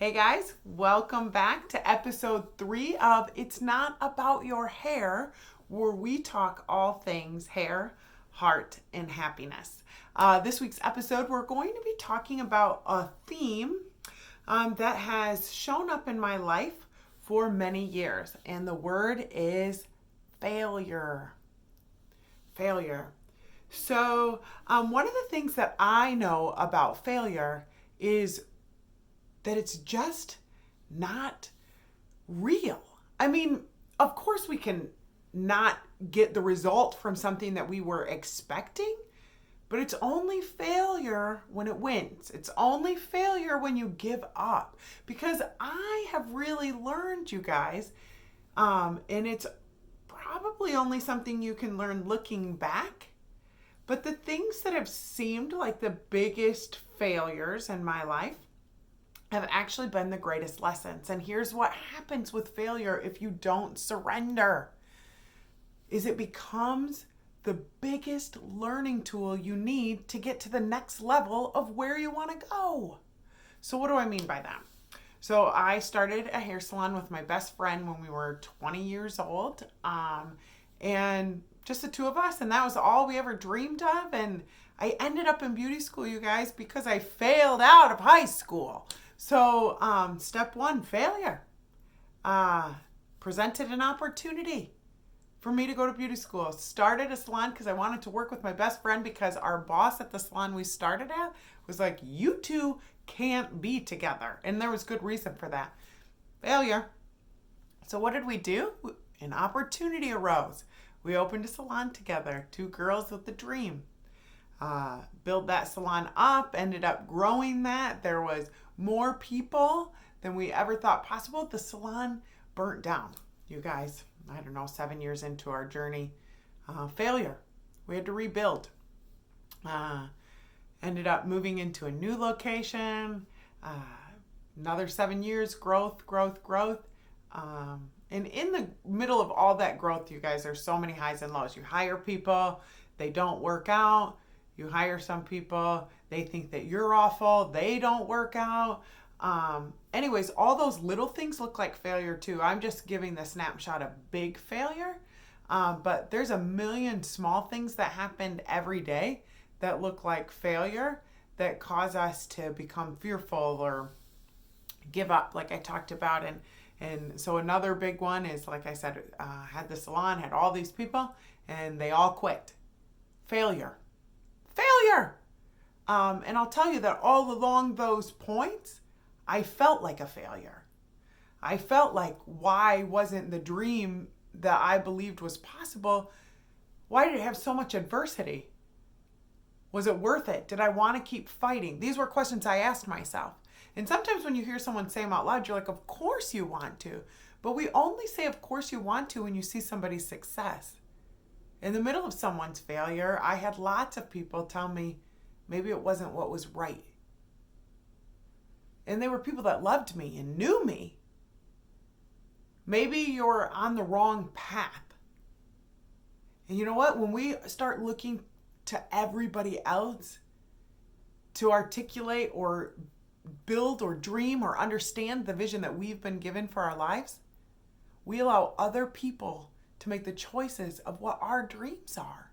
Hey guys, welcome back to episode 3 of It's Not About Your Hair, where we talk all things hair, heart, and happiness. This week's episode, we're going to be talking about a theme that has shown up in my life for many years, and the word is failure. Failure. So, one of the things that I know about failure is that it's just not real. I mean, of course we can not get the result from something that we were expecting, but it's only failure when it wins. It's only failure when you give up. Because I have really learned, you guys, and it's probably only something you can learn looking back, but the things that have seemed like the biggest failures in my life have actually been the greatest lessons. And here's what happens with failure if you don't surrender, is it becomes the biggest learning tool you need to get to the next level of where you want to go. So what do I mean by that? So I started a hair salon with my best friend when we were 20 years old, and just the two of us, and that was all we ever dreamed of. And I ended up in beauty school, you guys, because I failed out of high school. So step one, failure. Presented an opportunity for me to go to beauty school. Started a salon because I wanted to work with my best friend, because our boss at the salon we started at was like, you two can't be together. And there was good reason for that. Failure. So what did we do? An opportunity arose. We opened a salon together, two girls with a dream. Build that salon up, ended up growing that. There was more people than we ever thought possible. The salon burnt down, you guys. I don't know, 7 years into our journey. Failure. We had to rebuild. Ended up moving into a new location. Another 7 years, growth. And in the middle of all that growth, you guys, there's so many highs and lows. You hire people, they don't work out. You hire some people, they think that you're awful, they don't work out. Anyways, all those little things look like failure too. I'm just giving the snapshot of big failure. But there's a million small things that happened every day that look like failure, that cause us to become fearful or give up, like I talked about. And so another big one is, like I said, had the salon, had all these people, and they all quit. Failure. And I'll tell you that all along those points, I felt like a failure. I felt like, why wasn't the dream that I believed was possible, why did it have so much adversity? Was it worth it? Did I want to keep fighting? These were questions I asked myself. And sometimes when you hear someone say them out loud, you're like, of course you want to. But we only say, of course you want to, when you see somebody's success. In the middle of someone's failure, I had lots of people tell me maybe it wasn't what was right. And they were people that loved me and knew me. Maybe you're on the wrong path. And you know what? When we start looking to everybody else to articulate or build or dream or understand the vision that we've been given for our lives, we allow other people to make the choices of what our dreams are.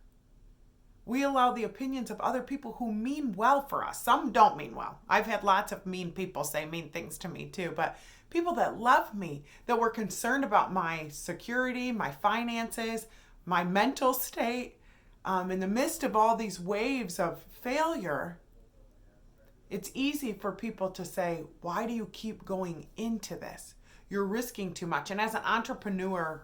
We allow the opinions of other people who mean well for us. Some don't mean well. I've had lots of mean people say mean things to me too, but people that love me, that were concerned about my security, my finances, my mental state, in the midst of all these waves of failure, it's easy for people to say, why do you keep going into this? You're risking too much. And as an entrepreneur,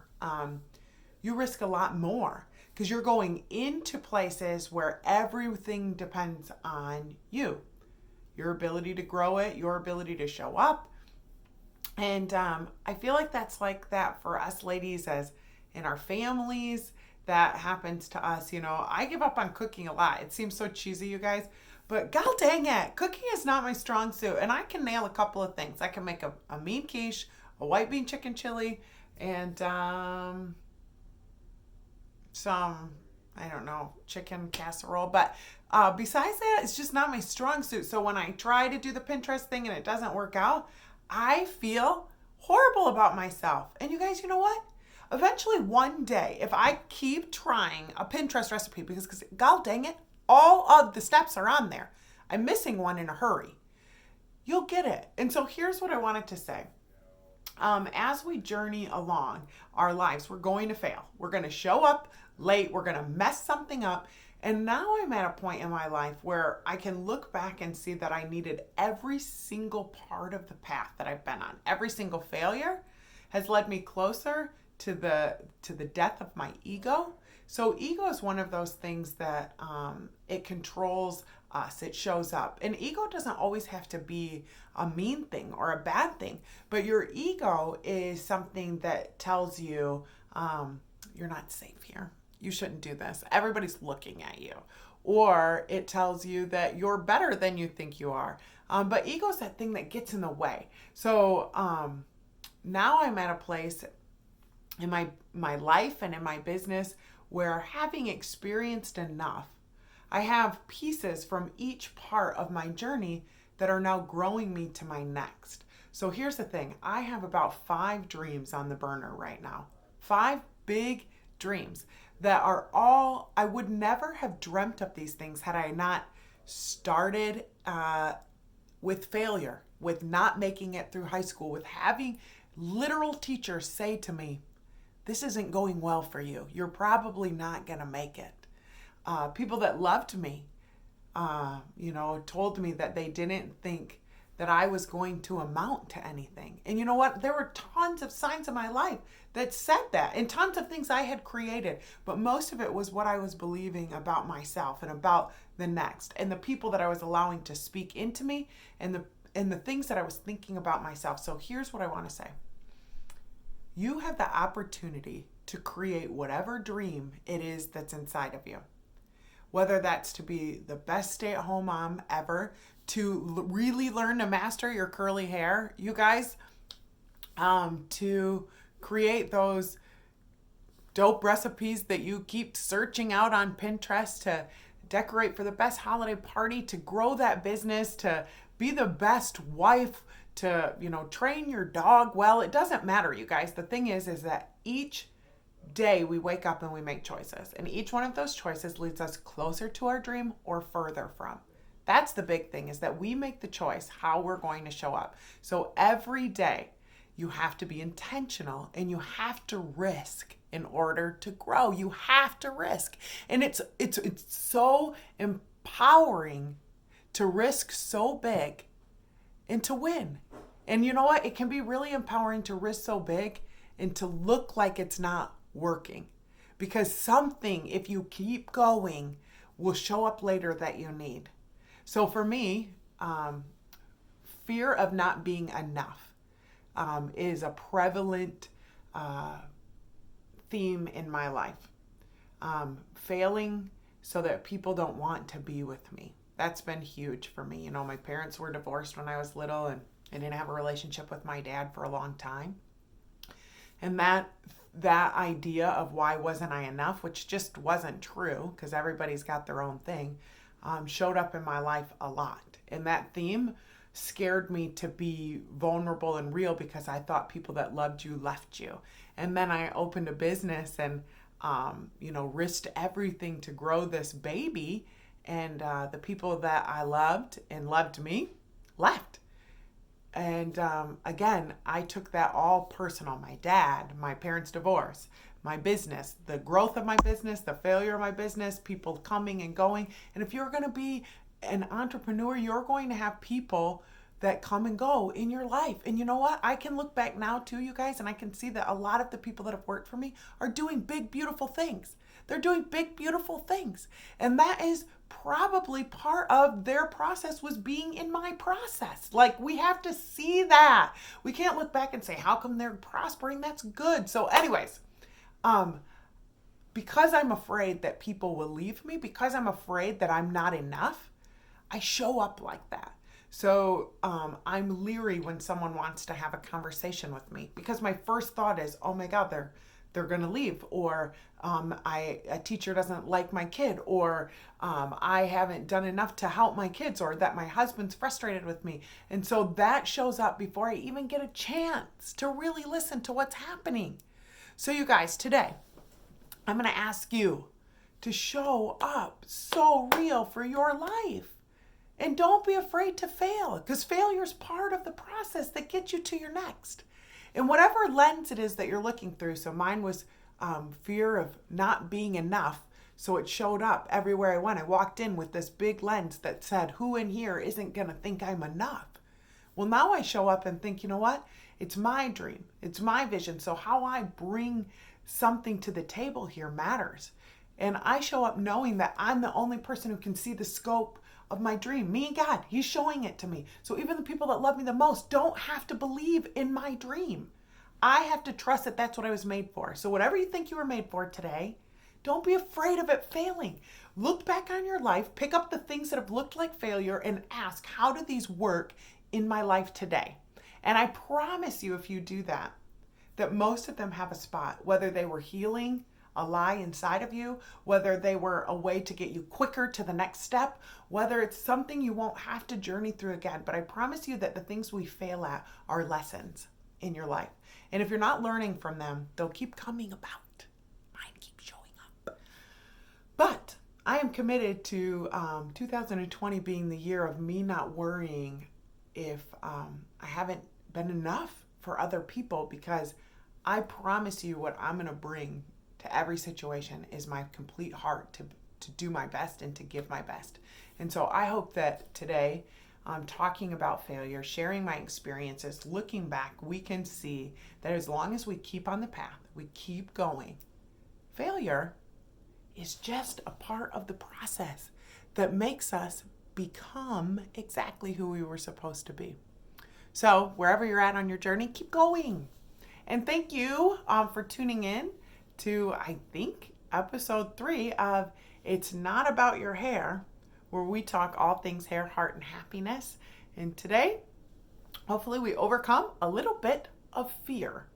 you risk a lot more, because you're going into places where everything depends on you, your ability to grow it, your ability to show up. And I feel like that's like that for us ladies, as in our families. That happens to us. You know, I give up on cooking a lot. It seems so cheesy, you guys, but god dang it, cooking is not my strong suit. And I can nail a couple of things. I can make a mean quiche, a white bean chicken chili, and some, I don't know, chicken casserole. But besides that, it's just not my strong suit. So when I try to do the Pinterest thing and it doesn't work out, I feel horrible about myself. And you guys, you know what? Eventually, one day, if I keep trying a Pinterest recipe, because god dang it, all of the steps are on there. I'm missing one in a hurry. You'll get it. And so here's what I wanted to say. As we journey along our lives, we're going to fail. We're going to show up late. We're going to mess something up. And now I'm at a point in my life where I can look back and see that I needed every single part of the path that I've been on. Every single failure has led me closer to the death of my ego. So ego is one of those things that it controls us. It shows up. And ego doesn't always have to be a mean thing or a bad thing, but your ego is something that tells you you're not safe here. You shouldn't do this. Everybody's looking at you. Or it tells you that you're better than you think you are. But ego is that thing that gets in the way. So now I'm at a place in my life and in my business where, having experienced enough, I have pieces from each part of my journey that are now growing me to my next. So here's the thing. I have about 5 dreams on the burner right now. 5 big dreams that are all, I would never have dreamt of these things had I not started with failure, with not making it through high school, with having literal teachers say to me, this isn't going well for you. You're probably not going to make it. People that loved me, told me that they didn't think that I was going to amount to anything. And you know what? There were tons of signs in my life that said that, and tons of things I had created. But most of it was what I was believing about myself and about the next, and the people that I was allowing to speak into me, and the things that I was thinking about myself. So here's what I want to say. You have the opportunity to create whatever dream it is that's inside of you. Whether that's to be the best stay-at-home mom ever, to really learn to master your curly hair, you guys, to create those dope recipes that you keep searching out on Pinterest, to decorate for the best holiday party, to grow that business, to be the best wife, to, train your dog well. It doesn't matter, you guys. The thing is that each day we wake up and we make choices, and each one of those choices leads us closer to our dream or further from. That's the big thing, is that we make the choice how we're going to show up. So every day you have to be intentional, and you have to risk in order to grow. You have to risk. And it's so empowering to risk so big and to win. And you know what? It can be really empowering to risk so big and to look like it's not working, because something, if you keep going, will show up later that you need. So for me, fear of not being enough is a prevalent theme in my life. Failing so that people don't want to be with me. That's been huge for me. My parents were divorced when I was little, and I didn't have a relationship with my dad for a long time. And that idea of why wasn't I enough, which just wasn't true, because everybody's got their own thing, showed up in my life a lot. And that theme scared me to be vulnerable and real, because I thought people that loved you left you. And then I opened a business and, risked everything to grow this baby. And the people that I loved and loved me left. And again, I took that all personal. My dad, my parents' divorce, my business, the growth of my business, the failure of my business, people coming and going. And if you're going to be an entrepreneur, you're going to have people that come and go in your life. And you know what? I can look back now too, you guys, and I can see that a lot of the people that have worked for me are doing big, beautiful things. They're doing big, beautiful things. And that is probably part of their process, was being in my process. Like, we have to see that. We can't look back and say, how come they're prospering? That's good. So anyways, because I'm afraid that people will leave me, because I'm afraid that I'm not enough, I show up like that. So I'm leery when someone wants to have a conversation with me, because my first thought is, oh my God, they're going to leave, or a teacher doesn't like my kid, or I haven't done enough to help my kids, or that my husband's frustrated with me. And so that shows up before I even get a chance to really listen to what's happening. So you guys, today, I'm going to ask you to show up so real for your life. And don't be afraid to fail, because failure is part of the process that gets you to your next. And whatever lens it is that you're looking through, so mine was fear of not being enough, so it showed up everywhere I went. I walked in with this big lens that said, who in here isn't going to think I'm enough? Well, now I show up and think, you know what? It's my dream. It's my vision. So how I bring something to the table here matters. And I show up knowing that I'm the only person who can see the scope of my dream. Me and God, He's showing it to me. So even the people that love me the most don't have to believe in my dream. I have to trust that that's what I was made for. So whatever you think you were made for today, don't be afraid of it failing. Look back on your life, pick up the things that have looked like failure and ask, how do these work in my life today? And I promise you, if you do that, that most of them have a spot, whether they were healing a lie inside of you, whether they were a way to get you quicker to the next step, whether it's something you won't have to journey through again. But I promise you that the things we fail at are lessons in your life. And if you're not learning from them, they'll keep coming about. Mine keeps showing up. But I am committed to 2020 being the year of me not worrying if I haven't been enough for other people, because I promise you what I'm going to bring to every situation is my complete heart to do my best and to give my best. And so I hope that today, talking about failure, sharing my experiences, looking back, we can see that as long as we keep on the path, we keep going, failure is just a part of the process that makes us become exactly who we were supposed to be. So wherever you're at on your journey, keep going. And thank you for tuning in to, I think, episode 3 of It's Not About Your Hair, where we talk all things hair, heart, and happiness. And today, hopefully we overcome a little bit of fear.